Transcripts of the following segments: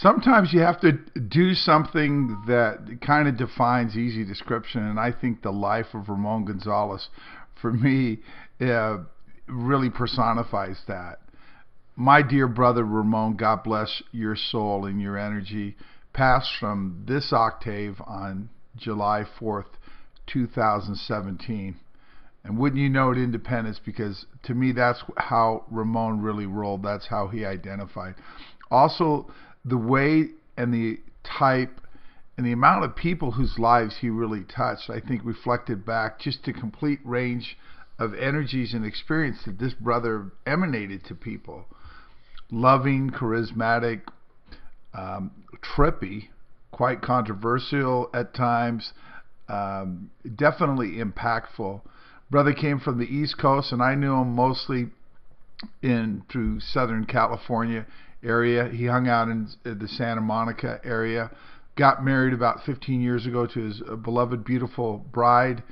Sometimes you have to do something that kind of defines easy description, and I think the life of Ramon Gonzalez, for me, uh, really personifies that. My dear brother Ramon, God bless your soul and your energy, passed from this octave on July 4th, 2017. And wouldn't you know it, Independence, because to me that's how Ramon really rolled. That's how he identified. Also, the way and the type and the amount of people whose lives he really touched, I think reflected back just the complete range of energies and experience that this brother emanated to people. Loving, charismatic, trippy, quite controversial at times, definitely impactful. Brother came from the East Coast, and I knew him mostly in through Southern California area. He hung out in the Santa Monica area. Got married about 15 years ago to his beloved, beautiful bride,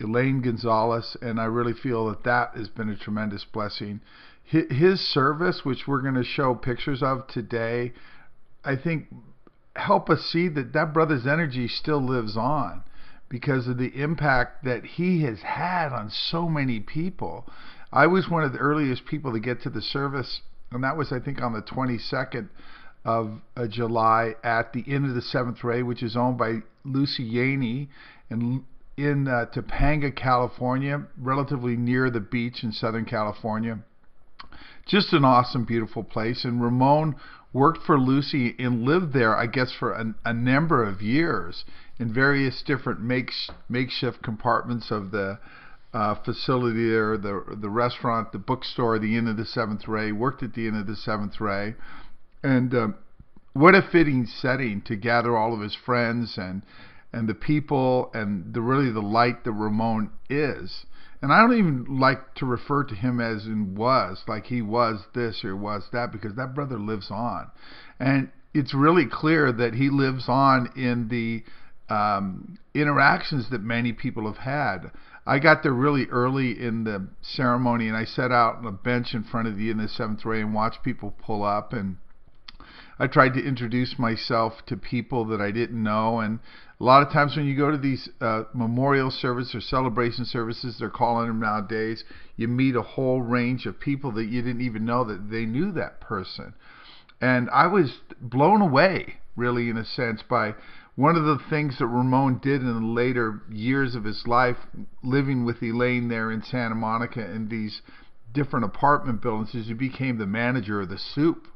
Alayne Gonzalez, and I really feel that that has been a tremendous blessing. His service, which we're going to show pictures of today, I think help us see that that brother's energy still lives on because of the impact that he has had on so many people. I was one of the earliest people to get to the service, and that was, I think, on the 22nd of July at the Inn of the Seventh Ray, which is owned by Lucy Yaney in Topanga, California, relatively near the beach in Southern California. Just an awesome, beautiful place. And Ramon worked for Lucy and lived there, I guess, for a number of years in various different makeshift compartments of the facility there, the restaurant, the bookstore, the Inn of the Seventh Ray. Worked at the Inn of the Seventh Ray. And what a fitting setting to gather all of his friends and the people and really the light that Ramon is. And I don't even like to refer to him as in was, like he was this or was that, because that brother lives on. And it's really clear that he lives on in the interactions that many people have had. I got there really early in the ceremony, and I sat out on a bench in front of the Inn of the Seventh Ray and watched people pull up, and I tried to introduce myself to people that I didn't know. And a lot of times when you go to these memorial services or celebration services, they're calling them nowadays, you meet a whole range of people that you didn't even know that they knew that person. And I was blown away, really, in a sense, by one of the things that Ramon did in the later years of his life, living with Alayne there in Santa Monica in these different apartment buildings, is he became the manager of the soup,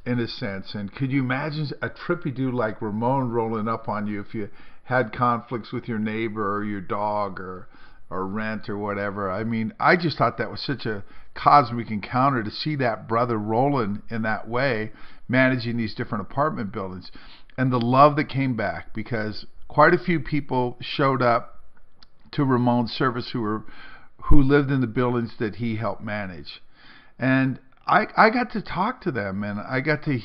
in a sense. And could you imagine a trippy dude like Ramon rolling up on you if you had conflicts with your neighbor or your dog or rent or whatever? I mean, I just thought that was such a cosmic encounter to see that brother rolling in that way, managing these different apartment buildings. And the love that came back, because quite a few people showed up to Ramon's service who lived in the buildings that he helped manage. And I got to talk to them, and I got to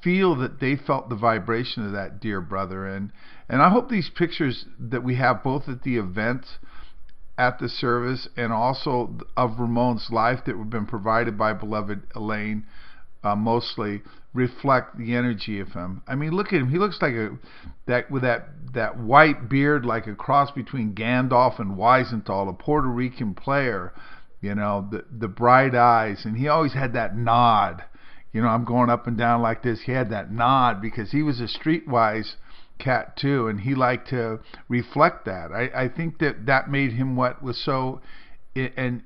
feel that they felt the vibration of that dear brother. And I hope these pictures that we have both at the event, at the service, and also of Ramon's life that have been provided by beloved Alayne, mostly reflect the energy of him. I mean, look at him. He looks like that white beard, like a cross between Gandalf and Weisenthal, a Puerto Rican player. You know, the bright eyes, and he always had that nod. You know, I'm going up and down like this. He had that nod because he was a streetwise cat too, and he liked to reflect that. I think that made him what was so, and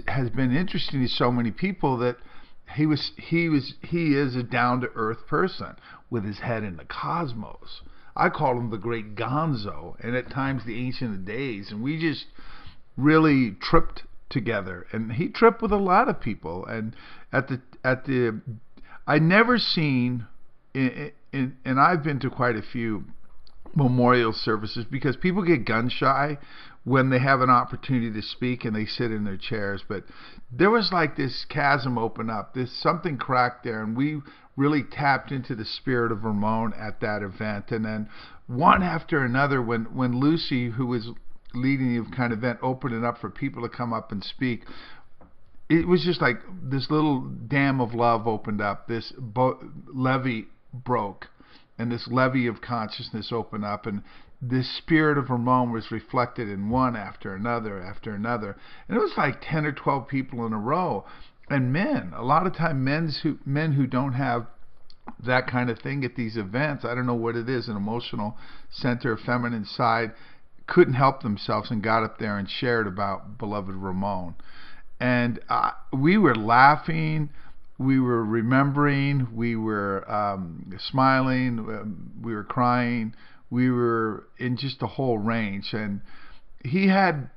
has been interesting to so many people, that he is a down to earth person with his head in the cosmos. I call him the great Gonzo, and at times the Ancient of Days, and we just really tripped together, and he tripped with a lot of people. And at the I never seen and I've been to quite a few memorial services, because people get gun shy when they have an opportunity to speak and they sit in their chairs. But there was like this chasm open up, this something cracked there, and we really tapped into the spirit of Ramon at that event. And then one after another, when Lucy, who was leading the kind of event, opened it up for people to come up and speak, it was just like this little dam of love opened up, this levee broke, and this levee of consciousness opened up, and this spirit of Ramon was reflected in one after another after another. And it was like 10 or 12 people in a row. And men, a lot of time men who don't have that kind of thing at these events, I don't know what it is, an emotional center, a feminine side, couldn't help themselves and got up there and shared about beloved Ramon. And we were laughing, we were remembering, we were smiling, we were crying, we were in just a whole range. And he had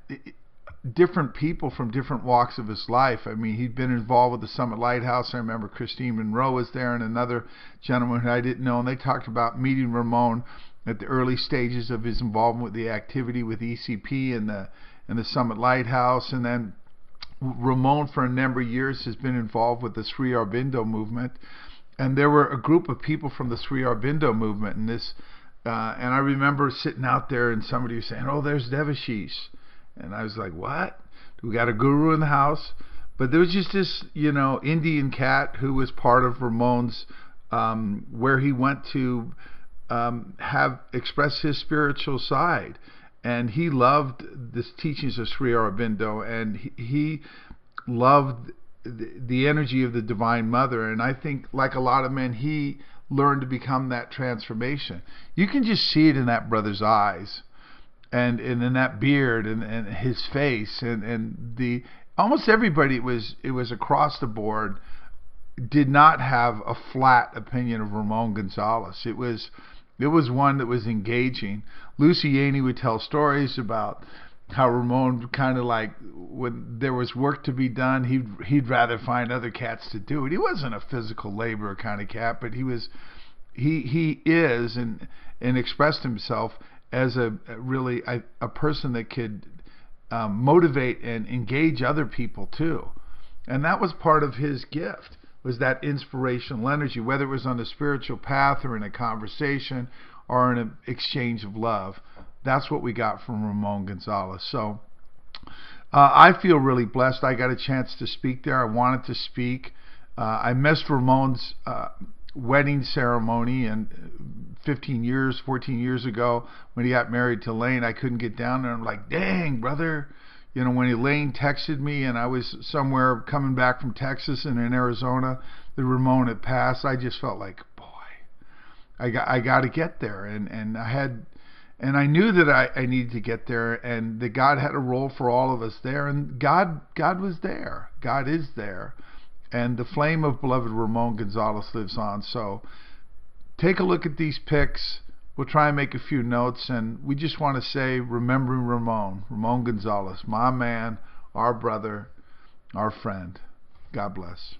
different people from different walks of his life. I mean, he'd been involved with the Summit Lighthouse. I remember Christine Monroe was there, and another gentleman who I didn't know, and they talked about meeting Ramon at the early stages of his involvement with the activity with ECP and the Summit Lighthouse. And then Ramon, for a number of years, has been involved with the Sri Aurobindo movement, and there were a group of people from the Sri Aurobindo movement, and and I remember sitting out there, and somebody was saying, "Oh, there's Devashish." And I was like, what? We got a guru in the house. But there was just this, Indian cat who was part of Ramon's, where he went to have express his spiritual side. And he loved the teachings of Sri Aurobindo, and he loved the energy of the Divine Mother. And I think, like a lot of men, he learned to become that transformation. You can just see it in that brother's eyes. And in that beard and his face and the almost everybody, it was across the board, did not have a flat opinion of Ramon Gonzalez. It was one that was engaging. Lucy Yaney would tell stories about how Ramon kind of like, when there was work to be done, he'd rather find other cats to do it. He wasn't a physical labor kind of cat, but he is and expressed himself as a person that could motivate and engage other people too. And that was part of his gift, was that inspirational energy, whether it was on a spiritual path or in a conversation or in an exchange of love. That's what we got from Ramon Gonzalez. So I feel really blessed. I got a chance to speak there. I wanted to speak. I missed Ramon's wedding ceremony, and 14 years ago when he got married to Alayne, I couldn't get down there. I'm like, dang, brother. When Alayne texted me and I was somewhere coming back from Texas and in Arizona, that Ramon had passed, I just felt like, boy, I got to get there. And I knew that I needed to get there, and that God had a role for all of us there, and God was there. God is there. And the flame of beloved Ramon Gonzalez lives on. So take a look at these pics. We'll try and make a few notes. And we just want to say, remembering Ramon Gonzalez, my man, our brother, our friend. God bless.